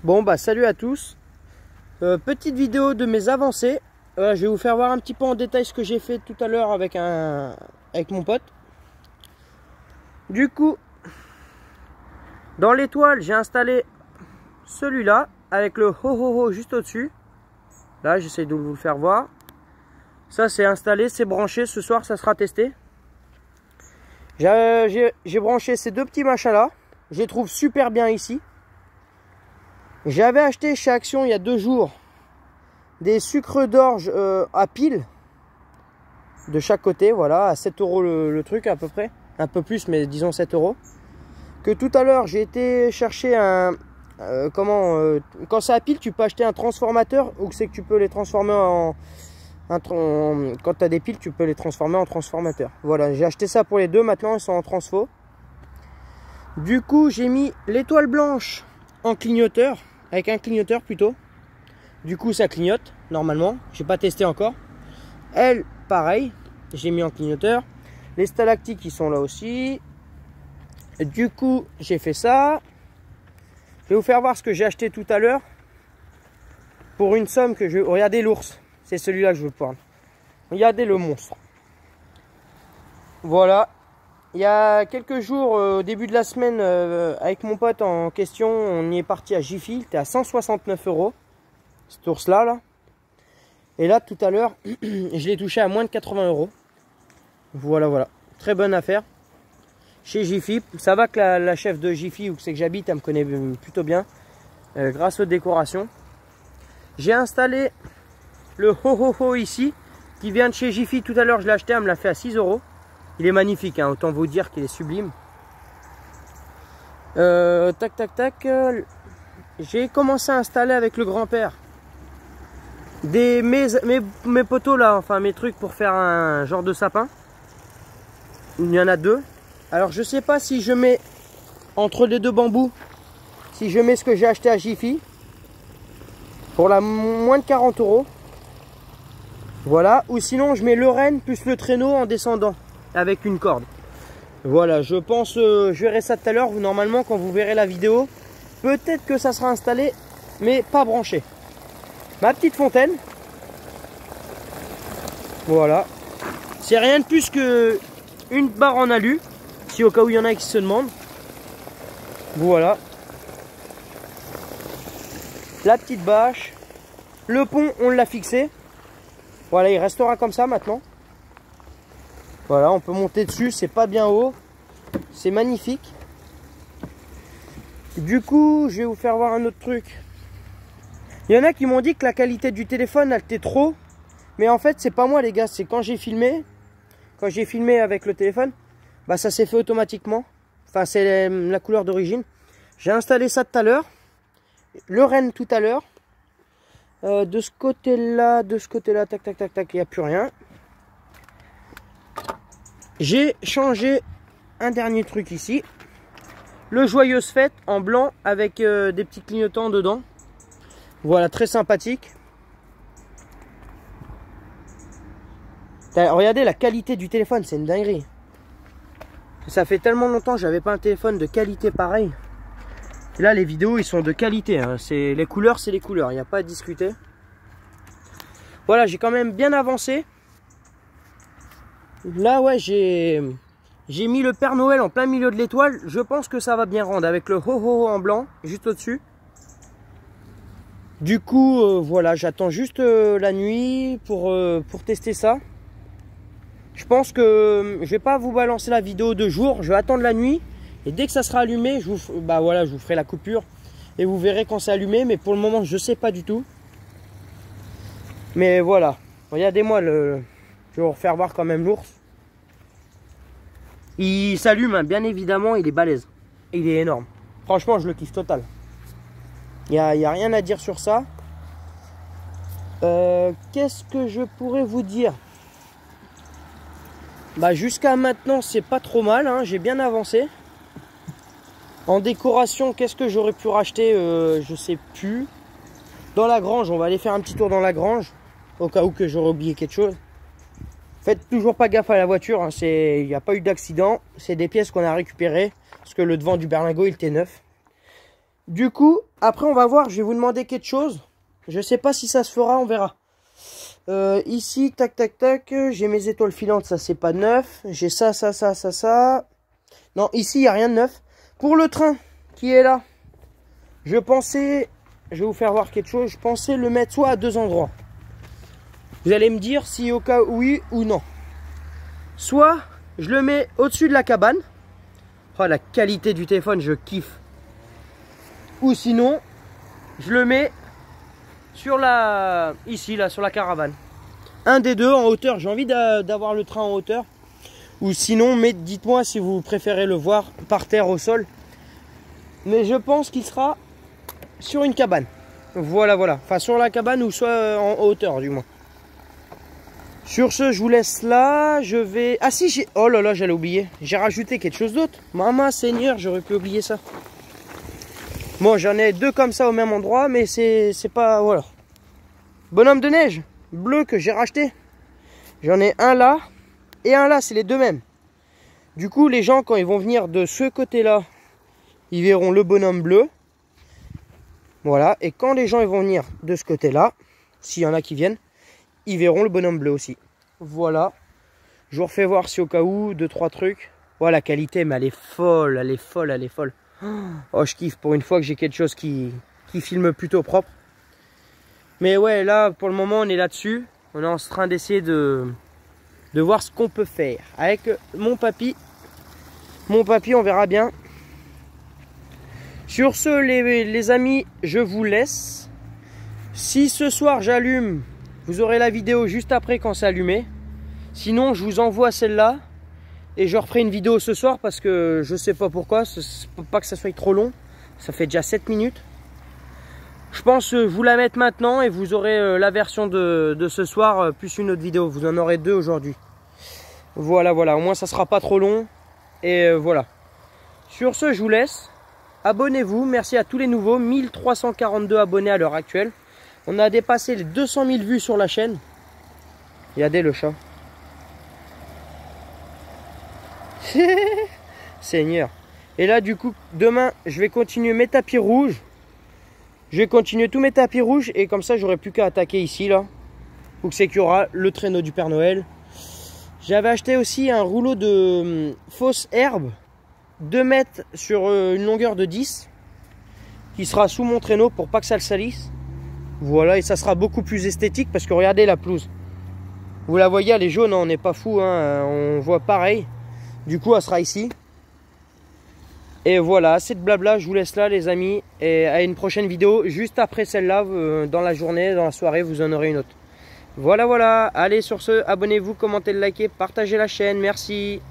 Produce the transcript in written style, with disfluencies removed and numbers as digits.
Bon bah salut à tous, petite vidéo de mes avancées. Je vais vous faire voir un petit peu en détail ce que j'ai fait tout à l'heure avec mon pote. Du coup, dans l'étoile j'ai installé celui-là avec le ho juste au-dessus. Là j'essaie de vous le faire voir. Ça c'est installé, c'est branché, ce soir ça sera testé. J'ai branché ces deux petits machins là, je les trouve super bien ici. J'avais acheté chez Action il y a 2 jours des sucres d'orge à pile de chaque côté, voilà, à 7 € le truc à peu près, un peu plus mais disons 7 €. Que tout à l'heure j'ai été chercher un quand c'est à pile tu peux acheter un transformateur ou c'est que tu peux les transformer quand tu as des piles tu peux les transformer en transformateur. Voilà, j'ai acheté ça pour les deux, maintenant ils sont en transfo. Du coup j'ai mis l'étoile blanche en clignoteur, avec un clignoteur plutôt. Du coup ça clignote normalement, j'ai pas testé encore. Elle pareil, j'ai mis en clignoteur. Les stalactites qui sont là aussi. Du coup j'ai fait ça. Je vais vous faire voir ce que j'ai acheté tout à l'heure pour une somme que je... Regardez l'ours, c'est celui-là que je veux prendre. Regardez le monstre. Voilà. Il y a quelques jours, au début de la semaine, avec mon pote en question, on y est parti à Jiffy. Il était à 169 €, cet ours-là. Là. Et là, tout à l'heure, je l'ai touché à moins de 80 €. Voilà, voilà. Très bonne affaire. Chez Jiffy. Ça va que la chef de Jiffy, où c'est que j'habite, elle me connaît plutôt bien. Grâce aux décorations. J'ai installé le ho ici, qui vient de chez Jiffy. Tout à l'heure, je l'ai acheté, elle me l'a fait à 6 €. Il est magnifique, hein, autant vous dire qu'il est sublime. Tac, tac, tac. J'ai commencé à installer avec le grand-père mes poteaux là, enfin mes trucs pour faire un genre de sapin. Il y en a 2. Alors je sais pas si je mets entre les 2 bambous, si je mets ce que j'ai acheté à Jiffy pour la moins de 40 €. Voilà, ou sinon je mets le renne plus le traîneau en descendant avec une corde. Voilà, je pense, je verrai ça tout à l'heure. Normalement, quand vous verrez la vidéo, peut-être que ça sera installé, mais pas branché. Ma petite fontaine. Voilà. C'est rien de plus que une barre en alu, si au cas où il y en a qui se demandent. Voilà. La petite bâche. Le pont, on l'a fixé. Voilà, il restera comme ça maintenant. Voilà, on peut monter dessus, c'est pas bien haut. C'est magnifique. Du coup, je vais vous faire voir un autre truc. Il y en a qui m'ont dit que la qualité du téléphone, elle était trop. Mais en fait, c'est pas moi les gars, c'est quand j'ai filmé. Quand j'ai filmé avec le téléphone, bah ça s'est fait automatiquement. Enfin, c'est la couleur d'origine. J'ai installé ça tout à l'heure. Le renne tout à l'heure. De ce côté-là, tac, tac, tac, tac, il n'y a plus rien. J'ai changé un dernier truc ici. Le Joyeuse Fête en blanc avec des petits clignotants dedans. Voilà, très sympathique. Regardez la qualité du téléphone, c'est une dinguerie. Ça fait tellement longtemps que j'avais pas un téléphone de qualité pareil. Et là, les vidéos, ils sont de qualité. Hein. Les couleurs, c'est les couleurs, il n'y a pas à discuter. Voilà, j'ai quand même bien avancé. Là, ouais, j'ai mis le Père Noël en plein milieu de l'étoile. Je pense que ça va bien rendre avec le ho en blanc, juste au-dessus. Du coup, voilà, j'attends juste la nuit pour tester ça. Je pense que je vais pas vous balancer la vidéo de jour. Je vais attendre la nuit. Et dès que ça sera allumé, je vous ferai la coupure. Et vous verrez quand c'est allumé. Mais pour le moment, je sais pas du tout. Mais voilà. Regardez-moi le... Je vais vous refaire voir quand même l'ours. Il s'allume, hein, bien évidemment, il est balèze. Il est énorme. Franchement, je le kiffe total. Il n'y a rien à dire sur ça. Qu'est-ce que je pourrais vous dire? Bah, jusqu'à maintenant, c'est pas trop mal. Hein, j'ai bien avancé. En décoration, qu'est-ce que j'aurais pu racheter? Je sais plus. Dans la grange, on va aller faire un petit tour dans la grange. Au cas où que j'aurais oublié quelque chose. Faites toujours pas gaffe à la voiture, hein, il n'y a pas eu d'accident. C'est des pièces qu'on a récupérées. Parce que le devant du berlingot, il était neuf. Du coup, après on va voir, je vais vous demander quelque chose. Je sais pas si ça se fera, on verra. Ici, tac, tac, tac, j'ai mes étoiles filantes, ça c'est pas neuf. J'ai ça. Non, ici, il n'y a rien de neuf. Pour le train qui est là, je pensais, je vais vous faire voir quelque chose, je pensais le mettre soit à deux endroits. Vous allez me dire si au cas oui ou non. Soit, je le mets au-dessus de la cabane. Oh, la qualité du téléphone, je kiffe. Ou sinon, je le mets sur la, ici, là, sur la caravane. Un des deux en hauteur, j'ai envie d'avoir le train en hauteur. Ou sinon, dites-moi si vous préférez le voir par terre au sol. Mais je pense qu'il sera sur une cabane. Voilà. Enfin, sur la cabane ou soit en hauteur, du moins. Sur ce, je vous laisse là. Je vais... Ah si, j'ai... Oh là là, j'allais oublier. J'ai rajouté quelque chose d'autre. Maman Seigneur, j'aurais pu oublier ça. Bon, j'en ai deux comme ça au même endroit, mais c'est pas... Voilà. Bonhomme de neige bleu que j'ai racheté. J'en ai un là et un là, c'est les deux mêmes. Du coup, les gens, quand ils vont venir de ce côté-là, ils verront le bonhomme bleu. Voilà. Et quand les gens ils vont venir de ce côté-là, s'il y en a qui viennent, ils verront le bonhomme bleu aussi. Voilà. Je vous refais voir si au cas où, 2-3 trucs. Voilà, la qualité, mais elle est folle, elle est folle. Oh, je kiffe pour une fois que j'ai quelque chose qui filme plutôt propre. Mais ouais, là, pour le moment, on est là-dessus. On est en train d'essayer de voir ce qu'on peut faire. Avec mon papy. Mon papy, on verra bien. Sur ce, les amis, je vous laisse. Si ce soir, j'allume, vous aurez la vidéo juste après quand c'est allumé. Sinon, je vous envoie celle-là. Et je referai une vidéo ce soir parce que je sais pas pourquoi. Pas que ça soit trop long. Ça fait déjà 7 minutes. Je pense vous la mettre maintenant et vous aurez la version de ce soir plus une autre vidéo. Vous en aurez deux aujourd'hui. Voilà. Au moins, ça sera pas trop long. Et voilà. Sur ce, je vous laisse. Abonnez-vous. Merci à tous les nouveaux. 1342 abonnés à l'heure actuelle. On a dépassé les 200 000 vues sur la chaîne. Regardez le chat. Seigneur. Et là, du coup, demain, je vais continuer mes tapis rouges. Je vais continuer tous mes tapis rouges. Et comme ça, j'aurai plus qu'à attaquer ici, là. Où c'est qu'il y aura le traîneau du Père Noël. J'avais acheté aussi un rouleau de fausse herbe. 2 mètres sur une longueur de 10. Qui sera sous mon traîneau pour pas que ça le salisse. Voilà, et ça sera beaucoup plus esthétique. Parce que regardez la pelouse. Vous la voyez, elle est jaune, hein, on n'est pas fou. Hein, on voit pareil. Du coup, elle sera ici. Et voilà, assez de blabla, je vous laisse là les amis. Et à une prochaine vidéo, juste après celle-là, dans la journée, dans la soirée, vous en aurez une autre. Voilà. Allez, sur ce, abonnez-vous, commentez, likez, partagez la chaîne. Merci.